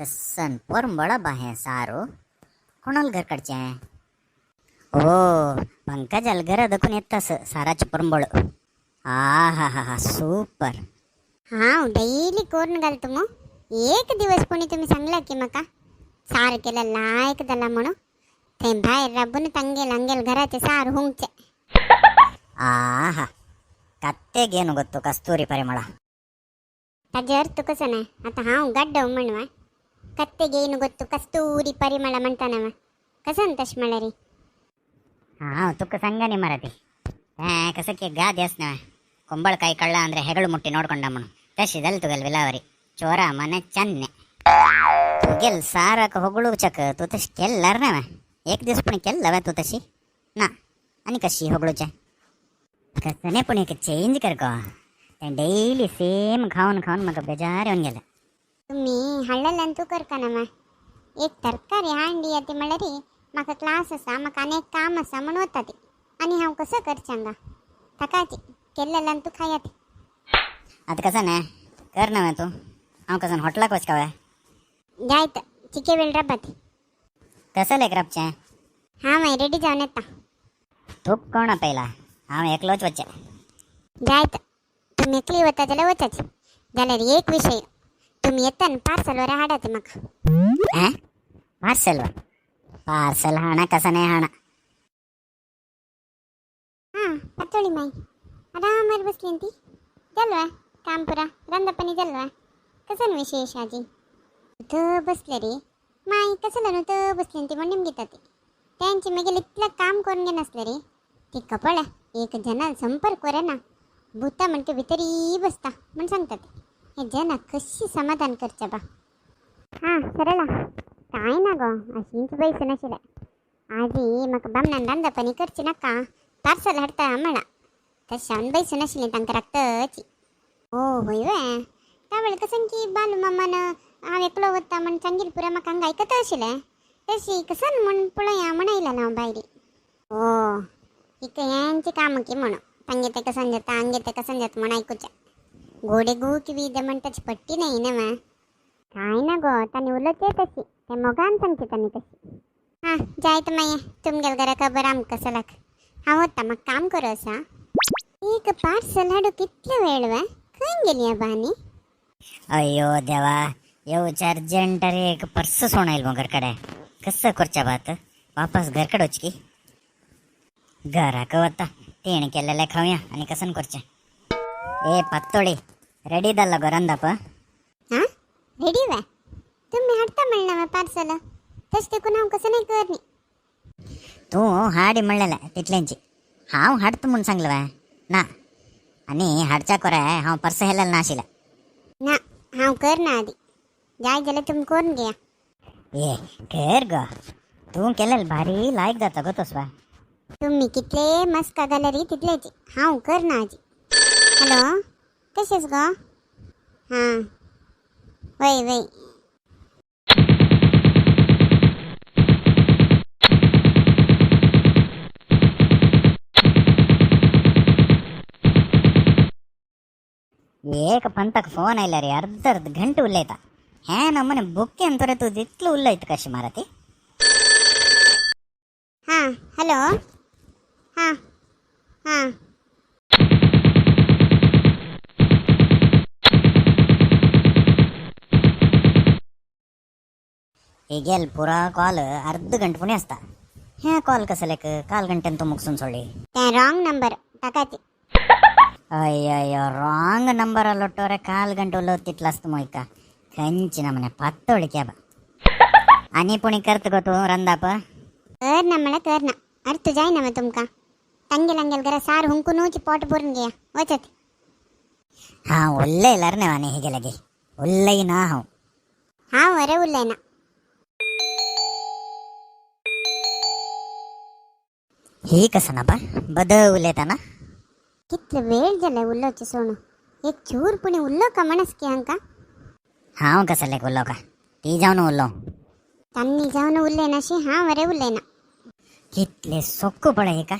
कसन पोरम बड़ा बाहे सारो कोणाल घर कडचे ओ पंकज अलगर दखून येतस साराचे पोरंबळ आ हा हा हा सूपर हांव डेली करून घालतो मग एक दिवस कोणी तुम्ही सांगला की मका सार केलं लायक दला म्हणून ते बाहेर रबून ತಂಗೆಲ್ अंगेल घराचे सार हुंचे ಆಹಾ ಕತ್ತೆಗೇನು ಗೊತ್ತು ಕಸ್ತೂರಿ ಪರಿಮಳ त्याचे अर्थ कसं नाही आता हांव गड्डव म्हणवा कत्तेगे ಏನು ಗೊತ್ತು कस्तुरी परिमळ म्हणताना कसं तश मळरी ಹಾಂ ತುಕ್ಕ ಸಂಗನಿ ಮರತಿ ಕಸಕ್ಕೆ ಗಾದಿ ಅಸ್ನ ಕೊಂಬಳಕಾಯಿ ಕಳ್ಳ ಅಂದ್ರೆ ಹೆಗಳು ಮುಟ್ಟಿ ನೋಡ್ಕೊಂಡಮ್ಮನು ತಶಿದಲ್ ತುಗಲ್ ವಿಲಾವರಿ ಚೋರ ಮನೆ ಚನ್ನೆ तुगेल सारक होगळू चक तू तशी केल्लार ना एक दिवस पण केल्ला तू तशी ना आणि कशी होगळूच्या कसं नाही पण एक चेंज कर गो डेली सेम खाऊन खाऊन मग बेजार येऊन गेलं तुम्ही हळ्ळಲ್ಲಂತೂ करकाना एक तरकारी हांडी येते मळरी म्हाका क्लास असा म्हाका अनेक काम असा म्हणून वता ती आणि हांव कसं करचांगा तकाची केल्लेल्यांतू खायाती आता कसं ना कर ना तू हांव कसं हॉटलाक वचकावं जायत चिके वेळ रब्बत कसं लेकरापचे हां माय रेडी जाऊन येता तूप कोण पहिला हांव एकलोच वच्चे जायत तुम्ही एकली वता जाल्यार वचाच जाल्यार एक विषय तुम्ही येताना पार्सलवर हाडात म्हाका पार्सल हाणा कसा नाही हाणा हां पातोळी माई आरामार बसली ती जल्वा काम पुरा रंदपणी जल्वा कसं विशेष आजी तर बसले रे माई कसं नु तर बसली ती म्हणून घेतात ती त्यांची मागीर इतलं काम करून घे नसले रे ती कपड एक जना संपर्क करे ना भूता म्हणते भितरी बसता म्हण सांगतात हे जना कशी समाधान करच्या बा हां सरला काय ना गो अशीच बैस नशिला आजी म्हाका बामणान रांदपणी करची नाका पार्सल हाडता म्हणा तशान बैस नशिली तांकां राखतची ओ होय वे त्यावेळी कसं की बालू मामान हांव एकलो वता म्हण सांगील पुरा म्हाका हांगा आयकत आशिल्लें तशी कसन म्हण पळया म्हणायला ना बायरी ओ इक यांची काम की म्हणून तांगे ते कसं जाता अंगे ते कसं जात म्हण ऐकूच्या गोडे गू की विद म्हणटाची पट्टी नाही ना मा काय ना गो तानी उलट तशी ते मोगान सांगते तानी तशी हां जायत माये तुमगेल घरा खबर आम कसं लाग हांव वता म्हाका काम करू असा एक पार्सल हाडू कितलो वेळ वा खंय गेली बानी अयो देवा येऊच अर्जंट रे एक पर्स सोणाईल मग घरकडे कसं करच्या बात वापस घरकडे की घराक वता तेण केलेले खाऊया आणि कसं करचे ए पत्तोळी रेडी दल्ला गो ರಂದಪ್ಪ हां रेडी वा तुम्ही हाडता म्हणला पार्सल तस देखून हांव कसं नाही करनी तू हाडी म्हणलेला तितल्यांची हांव हाडतो म्हणून सांगलं वा ना आणि हाडच्या कोरे हांव पर्स हेलेलं नाशिला ना हांव करना आधी जाय जाल्यार तुम्ही करून घ्या ए कर ग तू केलेलं भारी लायक जाता गो तस वा तुम्ही कितले मस्का गॅलरी तितलेची हांव करना आजी हॅलो कशेच गो हां वय वय एक पंतक फोन आयला रे अर्ध अर्ध घंटे उल्लयता हे नಮ್ಮನೆ ಬುಕ್ಕೆ ಅಂತರೆ तू दितलं उल्लयत कशी मारती हां हॅलो हां हां ಈಗೆಲ್ ಪೂರಾ ಕಾಲ್ ಅರ್ಧ ಗಂಟೆ ಪುಣೆ असता ह्या कॉल कसं लेक काल गंटेन तू मुगसून सोडली त्या रॉंग नंबर टाकाची अಯ್ಯಯ್ಯೋ ರಾಂಗ್ ನಂಬರ್ ಅಲ್ಲೊಟ್ಟವ್ರೆ ಕಾಲ್ ಗಂಟೆ ಉಲ್ಲೋ ತಿಟ್ಲಾಸ್ತು ಮೊಯ್ಕ ಕಂಚಿ ನಮ್ಮನೆ ಪತ್ತೋಳಿ ಕ್ಯಾಬ आणि पुणी करत गो तू ರಂದಾಪ कर ना मला कर ना अर्थ जाय ना मग तुमका ತಂಗೆल अंगेल घरा सार हुंकूनूची पोट भरून घ्या वचत हा ಒಳ್ಳೆ ಇಲ್ಲಾರನೆ ವಾನೆ ಹೀಗೆ ಲಗೆ ಒಳ್ಳೆ ನಾ ಹಾವ್ हां वरे उरलंय ना ही कसं ना बा बदवलेता ना कितलं वेळ झालाय उल्लोचे सोनं एक चूर पुणे उल्लो का म्हणस की अंका हाव कसं लेक उल्लो का ती जाऊन उल्लो त्यांनी जाऊन उरले नशी हां वरे उरलंय ना कितले सोक्कू पडे का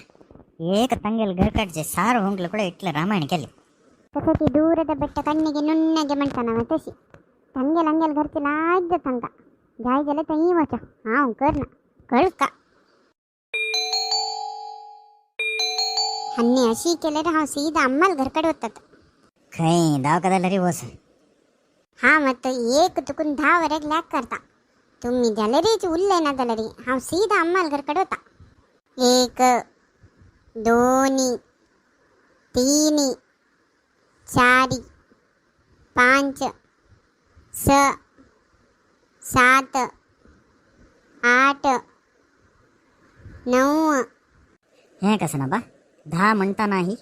एक ತಂಗೆಲ್ घरकडचे सार हुंकलं ಕೂಡ इटलं रामायण केले तसं ती दूರದ ಬೆಟ್ಟ ಕಣ್ಣಿಗೆ ನುಣ್ಣಗೆ म्हणताना तशी तंगेल अंगेल घरचे लाज सांगता जाय गेले तही वाचा हां कर ना कळ का हन्ने अशी केले रे हांव सीधा अम्माल घरकडे होतात खंय दावकादाला रे वस हां मत एक तुकून 10 वरेक लॅक करता तुम्ही जलरीच उरले ना जलरी हांव सीधा अम्माल घरकडे होता 1 2 3 4 5 6 7 8 9 हे कसं ना बा 10 म्हणता नाही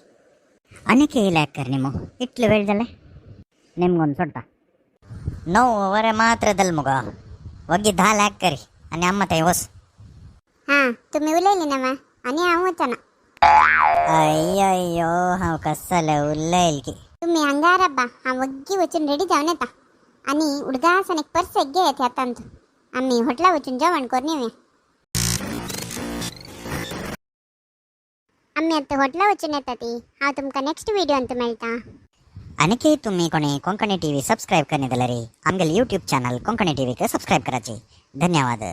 अनेक लॅक करणे मग इटलं वेळ झालं निम्गोन सोडता 9 वरे मात्र दल मुगा वगी 10 लॅक करी आणि अम्मा ताई वस हां तुम्ही उलयले ना मा आणि हांव होता ना अय्यो हांव कसलं उरलंय की तुम्ही हंगारब्बा हांव वग्गी वचून रेडी जावन येता आणि उडगासन एक पर्स घे येते आतांत आम्ही हॉटेला वचून जेवण करून येऊया आम्ही आता हॉटेला वचून येता ती हांव तुमकां नेक्स्ट व्हिडिओंत मेळटा आणखी तुम्ही कोणी कोंकणी टीव्ही सबस्क्राईब करणे दिला रे आमगेल यूट्यूब चॅनल कोंकणी टीव्ही के सबस्क्राईब करायचे धन्यवाद.